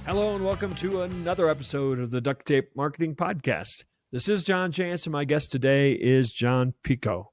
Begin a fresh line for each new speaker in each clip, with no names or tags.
Hello and welcome to another episode of the Duct Tape Marketing Podcast. This is John Chance, and my guest today is Jon Picoult.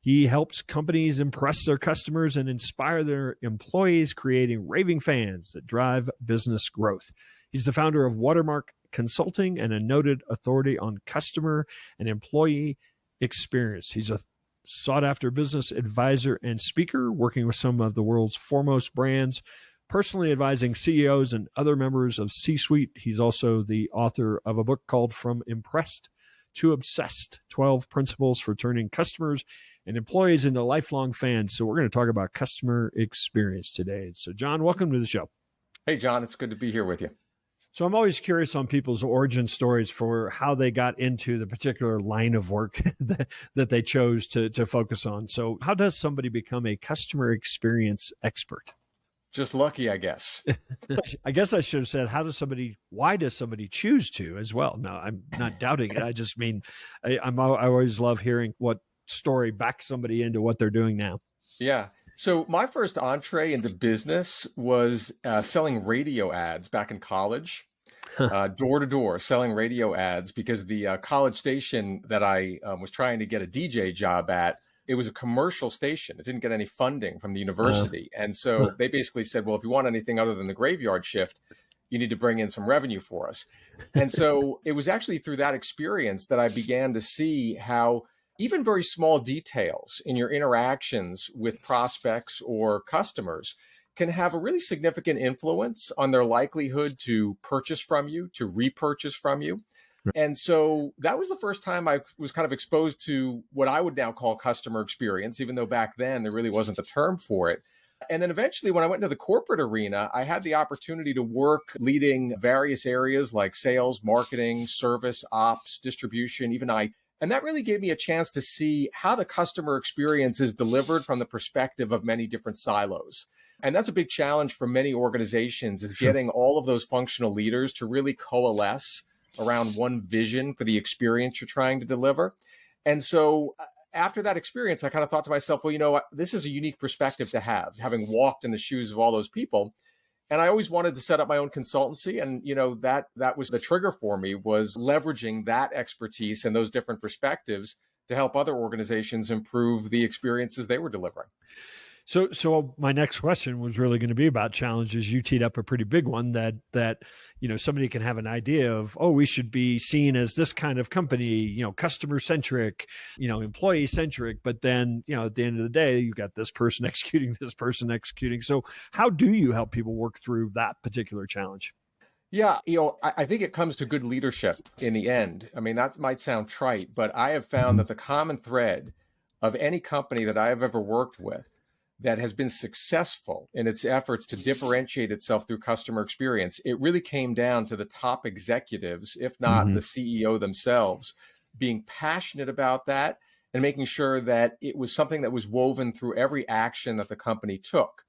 He helps companies impress their customers and inspire their employees, creating raving fans that drive business growth. He's the founder of Watermark Consulting and a noted authority on customer and employee experience. He's a sought-after business advisor and speaker, working with some of the world's foremost brands, personally advising CEOs and other members of C-suite. He's also the author of a book called From Impressed to Obsessed, 12 Principles for Turning Customers and Employees into Lifelong Fans. So we're going to talk about customer experience today. So John, welcome to the show.
Hey, John, it's good to be here with you.
So I'm always curious on people's origin stories for how they got into the particular line of work that they chose to focus on. So how does somebody become a customer experience expert?
Just lucky, I guess.
I guess I should have said, why does somebody choose to as well? No, I'm not doubting it. I just mean, I always love hearing what story backs somebody into what they're doing now.
Yeah. So my first entree into business was selling radio ads back in college, door to door, selling radio ads, because the college station that I was trying to get a DJ job at, it was a commercial station. It didn't get any funding from the university. And so they basically said, well, if you want anything other than the graveyard shift, you need to bring in some revenue for us. And so it was actually through that experience that I began to see how even very small details in your interactions with prospects or customers can have a really significant influence on their likelihood to purchase from you, to repurchase from you. And so that was the first time I was kind of exposed to what I would now call customer experience, even though back then there really wasn't the term for it. And then eventually when I went into the corporate arena, I had the opportunity to work leading various areas like sales, marketing, service, ops, distribution, even IT. And that really gave me a chance to see how the customer experience is delivered from the perspective of many different silos. And that's a big challenge for many organizations, is getting all of those functional leaders to really coalesce around one vision for the experience you're trying to deliver. And so after that experience, I kind of thought to myself, well, you know what, this is a unique perspective to have, having walked in the shoes of all those people. And I always wanted to set up my own consultancy. And, you know, that was the trigger for me, was leveraging that expertise and those different perspectives to help other organizations improve the experiences they were delivering.
So my next question was really going to be about challenges. You teed up a pretty big one that somebody can have an idea of, oh, we should be seen as this kind of company, customer centric, employee centric. But then, at the end of the day, you've got this person executing, this person executing. So how do you help people work through that particular challenge?
Yeah, I think it comes to good leadership in the end. I mean, that might sound trite, but I have found that the common thread of any company that I have ever worked with that has been successful in its efforts to differentiate itself through customer experience, it really came down to the top executives, if not the CEO themselves, being passionate about that and making sure that it was something that was woven through every action that the company took.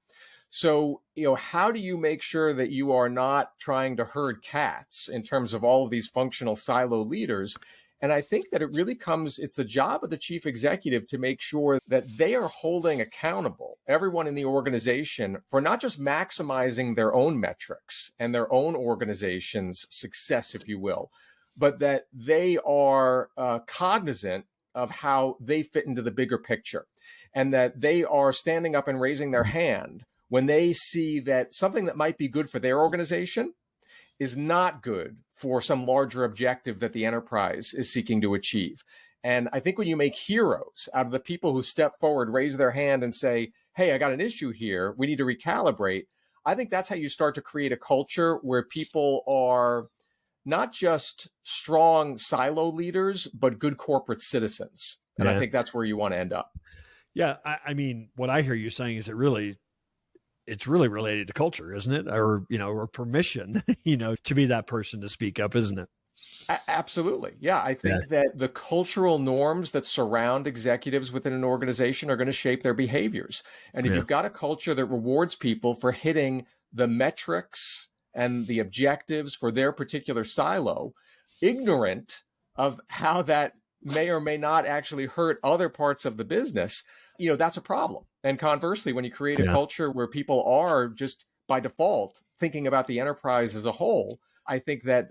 So, how do you make sure that you are not trying to herd cats in terms of all of these functional silo leaders? And I think that it's the job of the chief executive to make sure that they are holding accountable everyone in the organization for not just maximizing their own metrics and their own organization's success, if you will, but that they are cognizant of how they fit into the bigger picture, and that they are standing up and raising their hand when they see that something that might be good for their organization is not good for some larger objective that the enterprise is seeking to achieve. And I think when you make heroes out of the people who step forward, raise their hand and say, hey, I got an issue here, we need to recalibrate, I think that's how you start to create a culture where people are not just strong silo leaders, but good corporate citizens. And I think that's where you want to end up.
Yeah. I mean, what I hear you saying is it's really related to culture, isn't it? Or permission, to be that person to speak up, isn't it?
Absolutely. Yeah. I think that the cultural norms that surround executives within an organization are going to shape their behaviors. And if you've got a culture that rewards people for hitting the metrics and the objectives for their particular silo, ignorant of how that may or may not actually hurt other parts of the business, that's a problem. And conversely, when you create a culture where people are just by default thinking about the enterprise as a whole, I think that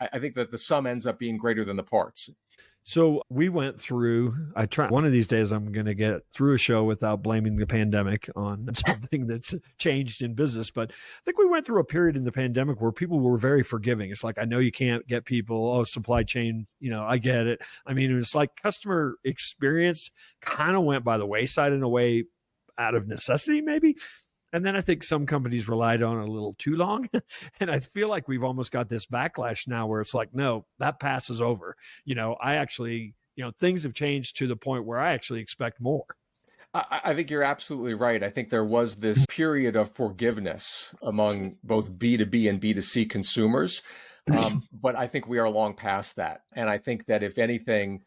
the sum ends up being greater than the parts.
So we went through, I try one of these days, I'm going to get through a show without blaming the pandemic on something that's changed in business. But I think we went through a period in the pandemic where people were very forgiving. It's like, I know you can't get people, supply chain, I get it. I mean, it's like customer experience kind of went by the wayside in a way out of necessity, maybe. And then I think some companies relied on it a little too long. And I feel like we've almost got this backlash now where it's like, no, that pass is over. I actually, things have changed to the point where I actually expect more.
I think you're absolutely right. I think there was this period of forgiveness among both B2B and B2C consumers. But I think we are long past that. And I think that if anything,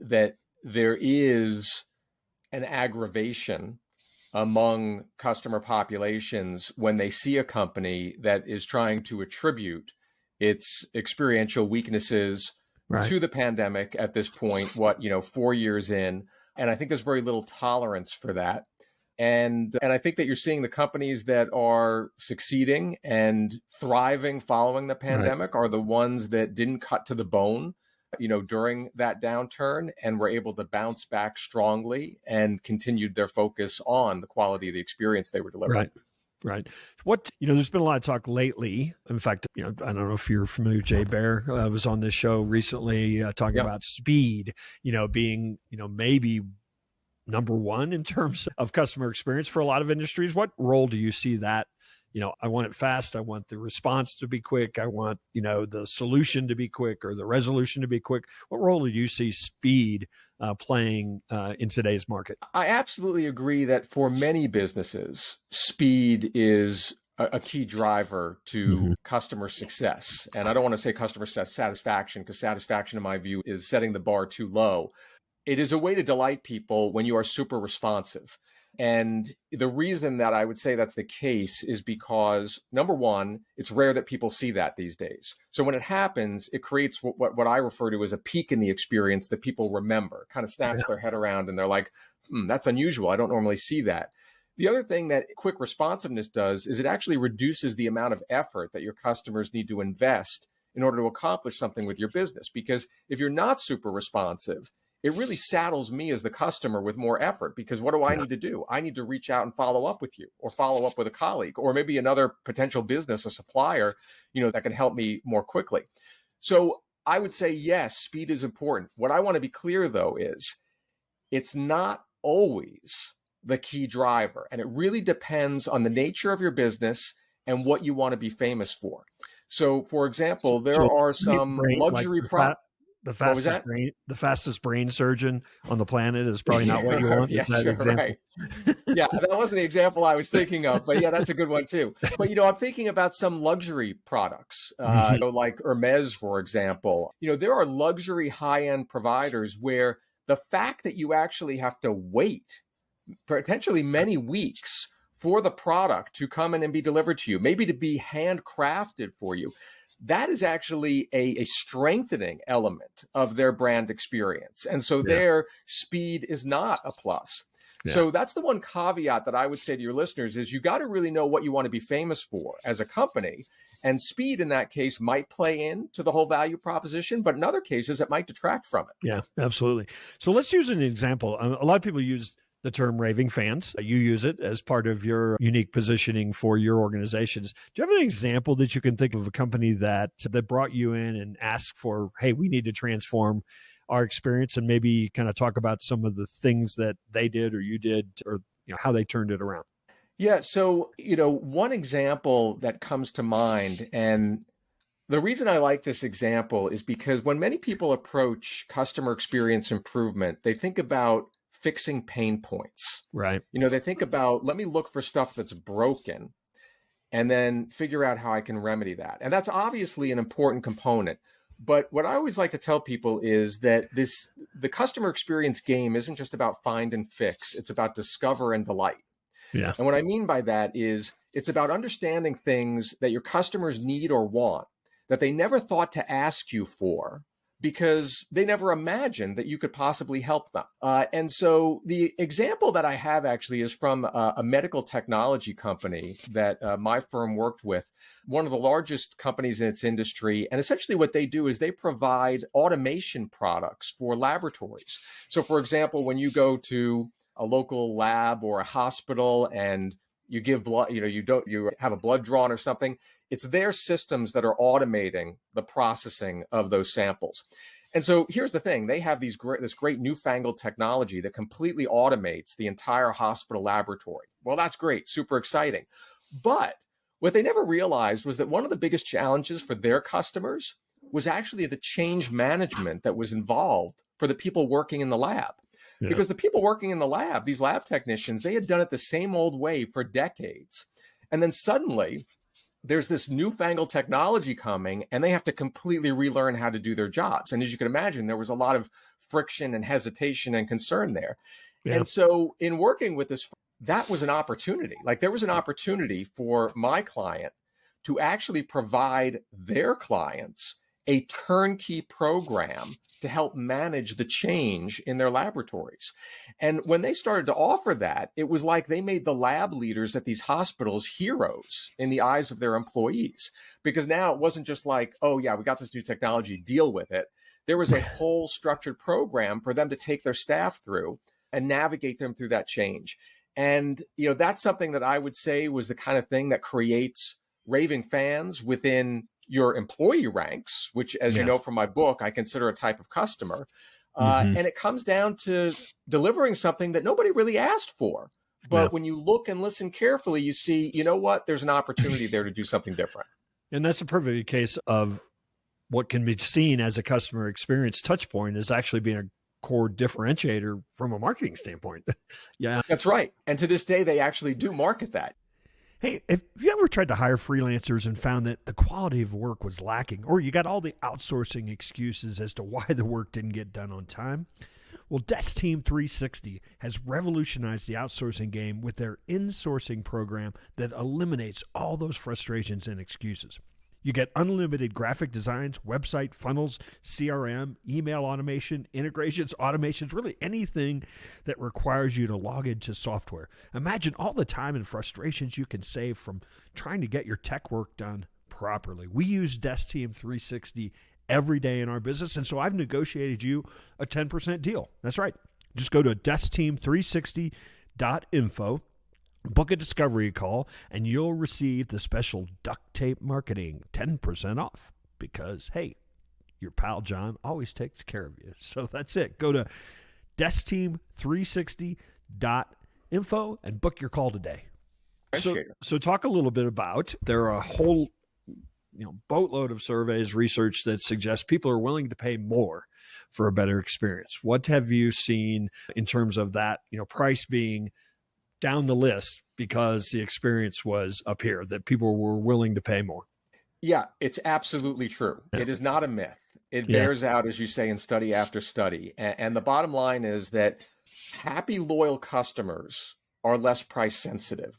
that there is an aggravation among customer populations when they see a company that is trying to attribute its experiential weaknesses to the pandemic at this point, 4 years in. And I think there's very little tolerance for that. And I think that you're seeing the companies that are succeeding and thriving following the pandemic are the ones that didn't cut to the bone during that downturn and were able to bounce back strongly and continued their focus on the quality of the experience they were delivering.
Right. There's been a lot of talk lately. In fact, I don't know if you're familiar with Jay Baer, was on this show recently talking about speed, being, maybe number one in terms of customer experience for a lot of industries. What role do you see that? I want it fast. I want the response to be quick. I want, the solution to be quick or the resolution to be quick. What role do you see speed playing in today's market?
I absolutely agree that for many businesses, speed is a key driver to customer success. And I don't want to say customer satisfaction, because satisfaction, in my view, is setting the bar too low. It is a way to delight people when you are super responsive. And the reason that I would say that's the case is because, number one, it's rare that people see that these days. So when it happens, it creates what I refer to as a peak in the experience that people remember, kind of snaps their head around and they're like, that's unusual. I don't normally see that. The other thing that quick responsiveness does is it actually reduces the amount of effort that your customers need to invest in order to accomplish something with your business. Because if you're not super responsive, it really saddles me as the customer with more effort, because what do I need to do? I need to reach out and follow up with you, or follow up with a colleague, or maybe another potential business, a supplier, that can help me more quickly. So I would say, yes, speed is important. What I want to be clear, though, is it's not always the key driver. And it really depends on the nature of your business and what you want to be famous for. So, for example, there are some luxury products.
The fastest brain surgeon on the planet is probably not what you want. Is that example?
Right. Yeah, that wasn't the example I was thinking of, but yeah, that's a good one too. But I'm thinking about some luxury products, like Hermes, for example. There are luxury high-end providers where the fact that you actually have to wait potentially many weeks for the product to come in and be delivered to you, maybe to be handcrafted for you, that is actually a strengthening element of their brand experience. And so their speed is not a plus. Yeah. So that's the one caveat that I would say to your listeners is you got to really know what you want to be famous for as a company. And speed in that case might play into the whole value proposition, but in other cases, it might detract from it.
Yeah, absolutely. So let's use an example. A lot of people use the term raving fans. You use it as part of your unique positioning for your organizations. Do you have an example that you can think of a company that brought you in and asked for, hey, we need to transform our experience, and maybe kind of talk about some of the things that they did or you did, or how they turned it around?
Yeah. So, one example that comes to mind, and the reason I like this example is because when many people approach customer experience improvement, they think about fixing pain points.
Right.
They think about, let me look for stuff that's broken and then figure out how I can remedy that. And that's obviously an important component. But what I always like to tell people is that the customer experience game isn't just about find and fix. It's about discover and delight.
Yeah.
And what I mean by that is it's about understanding things that your customers need or want that they never thought to ask you for, because they never imagined that you could possibly help them. And so the example that I have actually is from a medical technology company that my firm worked with, one of the largest companies in its industry. And essentially what they do is they provide automation products for laboratories. So for example, when you go to a local lab or a hospital and you give blood, you have a blood drawn or something, it's their systems that are automating the processing of those samples. And so here's the thing, they have this great newfangled technology that completely automates the entire hospital laboratory. Well, that's great, super exciting. But what they never realized was that one of the biggest challenges for their customers was actually the change management that was involved for the people working in the lab. Yeah. Because the people working in the lab, these lab technicians, they had done it the same old way for decades. And then suddenly there's this newfangled technology coming and they have to completely relearn how to do their jobs. And as you can imagine, there was a lot of friction and hesitation and concern there. Yeah. And so in working with this, that was an opportunity. Like there was an opportunity for my client to actually provide their clients a turnkey program to help manage the change in their laboratories. And when they started to offer that, it was like they made the lab leaders at these hospitals heroes in the eyes of their employees. Because now it wasn't just like, oh yeah, we got this new technology, deal with it. There was a whole structured program for them to take their staff through and navigate them through that change. And that's something that I would say was the kind of thing that creates raving fans within your employee ranks, which, as you know from my book, I consider a type of customer. And it comes down to delivering something that nobody really asked for. But when you look and listen carefully, you see, you know what? There's an opportunity there to do something different.
And that's a perfect case of what can be seen as a customer experience touch point is actually being a core differentiator from a marketing standpoint. Yeah,
that's right. And to this day, they actually do market that.
Hey, have you ever tried to hire freelancers and found that the quality of work was lacking, or you got all the outsourcing excuses as to why the work didn't get done on time? Well, Desk Team 360 has revolutionized the outsourcing game with their insourcing program that eliminates all those frustrations and excuses. You get unlimited graphic designs, website funnels, CRM, email automation, integrations, automations, really anything that requires you to log into software. Imagine all the time and frustrations you can save from trying to get your tech work done properly. We use Desk Team 360 every day in our business, and so I've negotiated you a 10% deal. That's right. Just go to deskteam360.info. Book a discovery call, and you'll receive the special Duct Tape Marketing 10% off because, hey, your pal John always takes care of you. So that's it. Go to deskteam360.info and book your call today. So talk a little bit about, there are a whole boatload of surveys, research that suggests people are willing to pay more for a better experience. What have you seen in terms of that, price being down the list because the experience was up here, that people were willing to pay more?
Yeah, it's absolutely true. Yeah. It is not a myth. It bears out, as you say, in study after study. And the bottom line is that happy, loyal customers are less price sensitive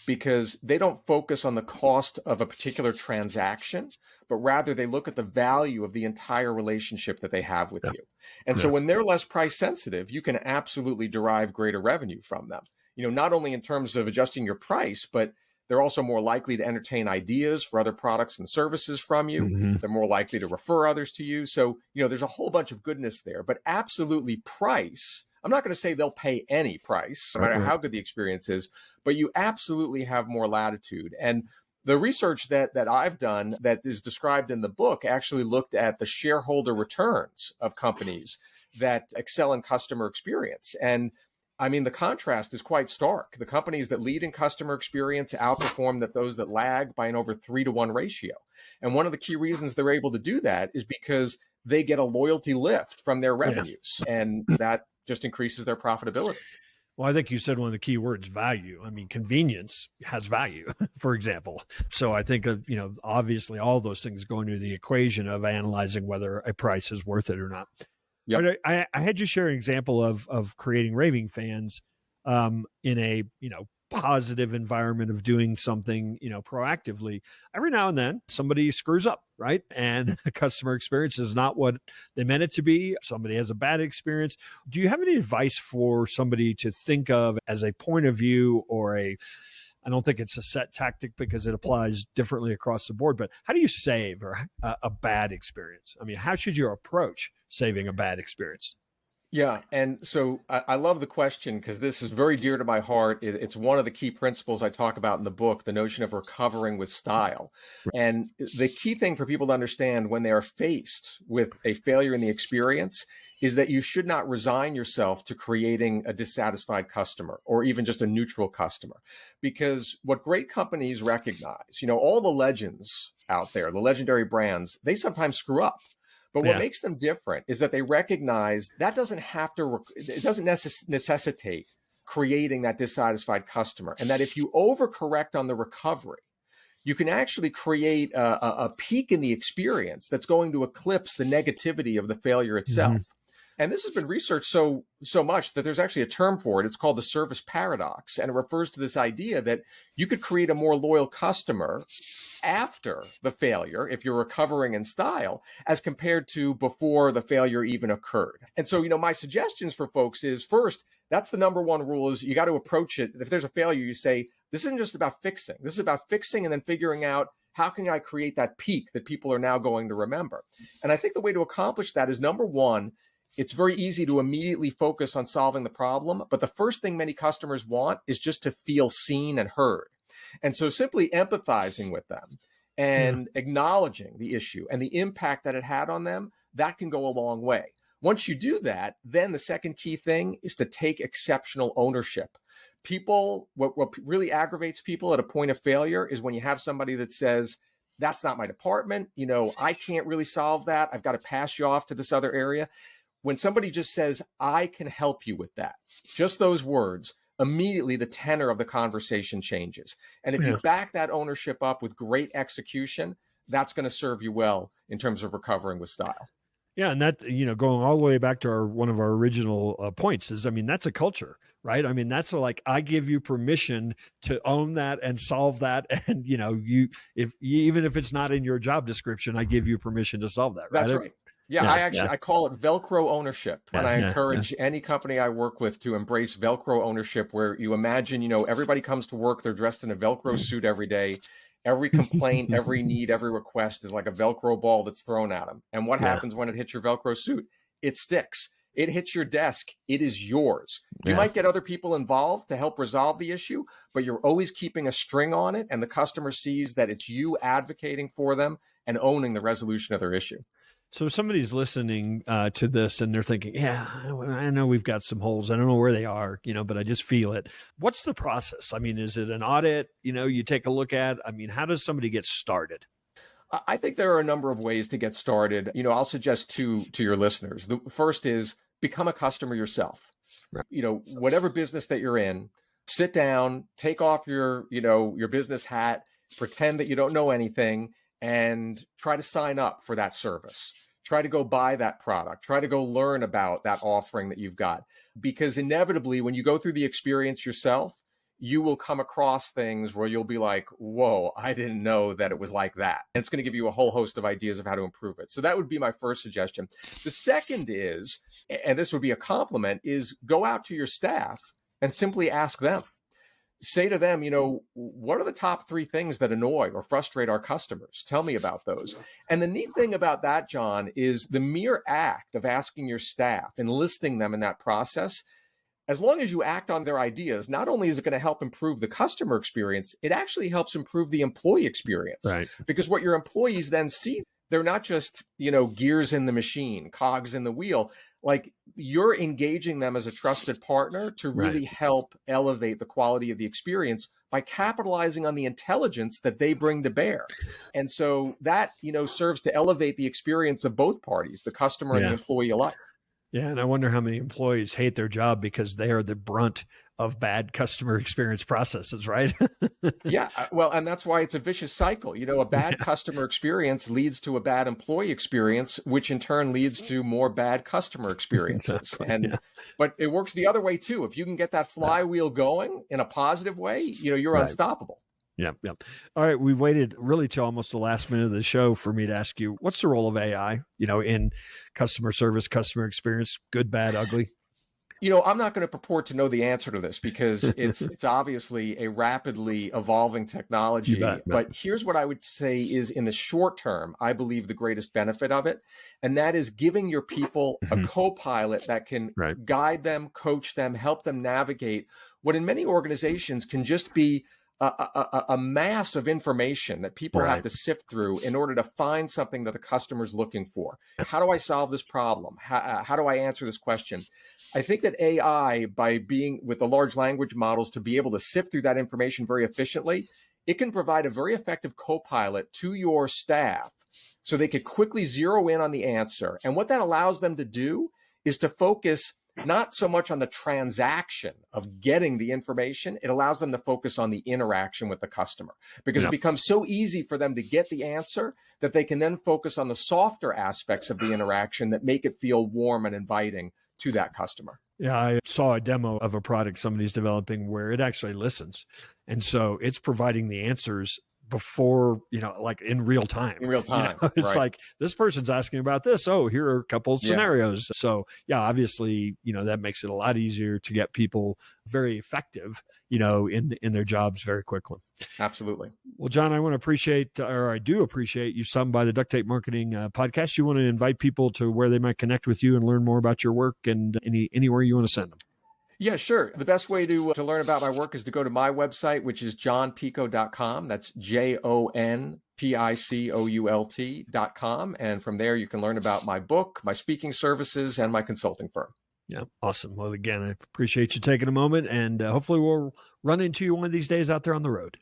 because they don't focus on the cost of a particular transaction, but rather they look at the value of the entire relationship that they have with you. And so when they're less price sensitive, you can absolutely derive greater revenue from them. Not only in terms of adjusting your price, but they're also more likely to entertain ideas for other products and services from you. Mm-hmm. They're more likely to refer others to you. So, there's a whole bunch of goodness there, but absolutely price. I'm not going to say they'll pay any price, no matter how good the experience is, but you absolutely have more latitude. And the research that I've done that is described in the book actually looked at the shareholder returns of companies that excel in customer experience. And I mean, the contrast is quite stark. The companies that lead in customer experience outperform those that lag by an over 3-to-1 ratio. And one of the key reasons they're able to do that is because they get a loyalty lift from their revenues, and that just increases their profitability.
Well, I think you said one of the key words, value. I mean, convenience has value, for example. So I think, obviously all those things go into the equation of analyzing whether a price is worth it or not. Yep. I had you share an example of creating raving fans in a positive environment of doing something, proactively, every now and then somebody screws up, right? And the customer experience is not what they meant it to be. Somebody has a bad experience. Do you have any advice for somebody to think of as a point of view or I don't think it's a set tactic because it applies differently across the board, but how do you save a bad experience? I mean, how should you approach saving a bad experience?
Yeah. And so I love the question because this is very dear to my heart. It's one of the key principles I talk about in the book, the notion of recovering with style. And the key thing for people to understand when they are faced with a failure in the experience is that you should not resign yourself to creating a dissatisfied customer or even just a neutral customer. Because what great companies recognize, all the legends out there, the legendary brands, they sometimes screw up. But what makes them different is that they recognize that it doesn't necessitate creating that dissatisfied customer. And that if you overcorrect on the recovery, you can actually create a peak in the experience that's going to eclipse the negativity of the failure itself. Mm-hmm. And this has been researched so much that there's actually a term for it. It's called the service paradox. And it refers to this idea that you could create a more loyal customer after the failure, if you're recovering in style, as compared to before the failure even occurred. And so, my suggestions for folks is first, that's the number one rule is you got to approach it. If there's a failure, you say, this isn't just about fixing. This is about fixing and then figuring out how can I create that peak that people are now going to remember. And I think the way to accomplish that is number one, it's very easy to immediately focus on solving the problem. But the first thing many customers want is just to feel seen and heard. And so simply empathizing with them and acknowledging the issue and the impact that it had on them, that can go a long way. Once you do that, then the second key thing is to take exceptional ownership. People, what really aggravates people at a point of failure is when you have somebody that says, that's not my department. I can't really solve that. I've got to pass you off to this other area. When somebody just says, I can help you with that, just those words, immediately the tenor of the conversation changes. And if you back that ownership up with great execution, that's going to serve you well in terms of recovering with style.
Yeah. And that, going all the way back to one of our original points is, that's a culture, right? That's like, I give you permission to own that and solve that. And, even if it's not in your job description, I give you permission to solve that. Right?
That's right. Yeah, I call it Velcro ownership. And I encourage any company I work with to embrace Velcro ownership, where you imagine, everybody comes to work, they're dressed in a Velcro suit every day. Every complaint, every need, every request is like a Velcro ball that's thrown at them. And what happens when it hits your Velcro suit? It sticks. It hits your desk. It is yours. You might get other people involved to help resolve the issue, but you're always keeping a string on it. And the customer sees that it's you advocating for them and owning the resolution of their issue.
So if somebody's listening to this and they're thinking, I know we've got some holes. I don't know where they are, but I just feel it. What's the process? Is it an audit, you take a look at? How does somebody get started?
I think there are a number of ways to get started. I'll suggest two to your listeners. The first is become a customer yourself. Right. Whatever business that you're in, sit down, take off your business hat, pretend that you don't know anything, and try to sign up for that service. Try to go buy that product. Try to go learn about that offering that you've got. Because inevitably, when you go through the experience yourself, you will come across things where you'll be like, whoa, I didn't know that it was like that. And it's going to give you a whole host of ideas of how to improve it. So that would be my first suggestion. The second is, and this would be a compliment, is go out to your staff and simply ask them. Say to them, what are the top 3 things that annoy or frustrate our customers? Tell me about those. And the neat thing about that, John, is the mere act of asking your staff, enlisting them in that process. As long as you act on their ideas, not only is it going to help improve the customer experience, it actually helps improve the employee experience. Right. Because what your employees then see, they're not just, gears in the machine, cogs in the wheel. Like, you're engaging them as a trusted partner to really help elevate the quality of the experience by capitalizing on the intelligence that they bring to bear. And so that, serves to elevate the experience of both parties, the customer and the employee alike.
Yeah, and I wonder how many employees hate their job because they are the brunt of bad customer experience processes, right?
Yeah, well, and that's why it's a vicious cycle. A bad customer experience leads to a bad employee experience, which in turn leads to more bad customer experiences.
Exactly.
And
Yeah.
but it works the other way too. If you can get that flywheel going in a positive way, you're
Right.
unstoppable.
Yeah. Yeah. All right. We've waited really till almost the last minute of the show for me to ask you, what's the role of AI, in customer service, customer experience, good, bad, ugly?
I'm not going to purport to know the answer to this because it's obviously a rapidly evolving technology.
You bet.
But here's what I would say is in the short term, I believe the greatest benefit of it. And that is giving your people a co-pilot that can
Right.
guide them, coach them, help them navigate what in many organizations can just be a mass of information that people have to sift through in order to find something that the customer's looking for. How do I solve this problem? How do I answer this question? I think that AI, by being with the large language models to be able to sift through that information very efficiently, it can provide a very effective co-pilot to your staff so they could quickly zero in on the answer. And what that allows them to do is to focus not so much on the transaction of getting the information, it allows them to focus on the interaction with the customer because it becomes so easy for them to get the answer that they can then focus on the softer aspects of the interaction that make it feel warm and inviting to that customer.
Yeah, I saw a demo of a product somebody's developing where it actually listens. And so it's providing the answers before, like in real time.
In real time.
It's like, this person's asking about this. Oh, here are a couple of scenarios. So yeah, obviously, that makes it a lot easier to get people very effective, in their jobs very quickly.
Absolutely.
Well, Jon, I do appreciate you stopping by the Duct Tape Marketing Podcast. You want to invite people to where they might connect with you and learn more about your work and anywhere you want to send them.
Yeah, sure. The best way to learn about my work is to go to my website, which is jonpicoult.com. That's JONPICOULT.com. And from there, you can learn about my book, my speaking services, and my consulting firm.
Yeah, awesome. Well, again, I appreciate you taking a moment, and hopefully we'll run into you one of these days out there on the road.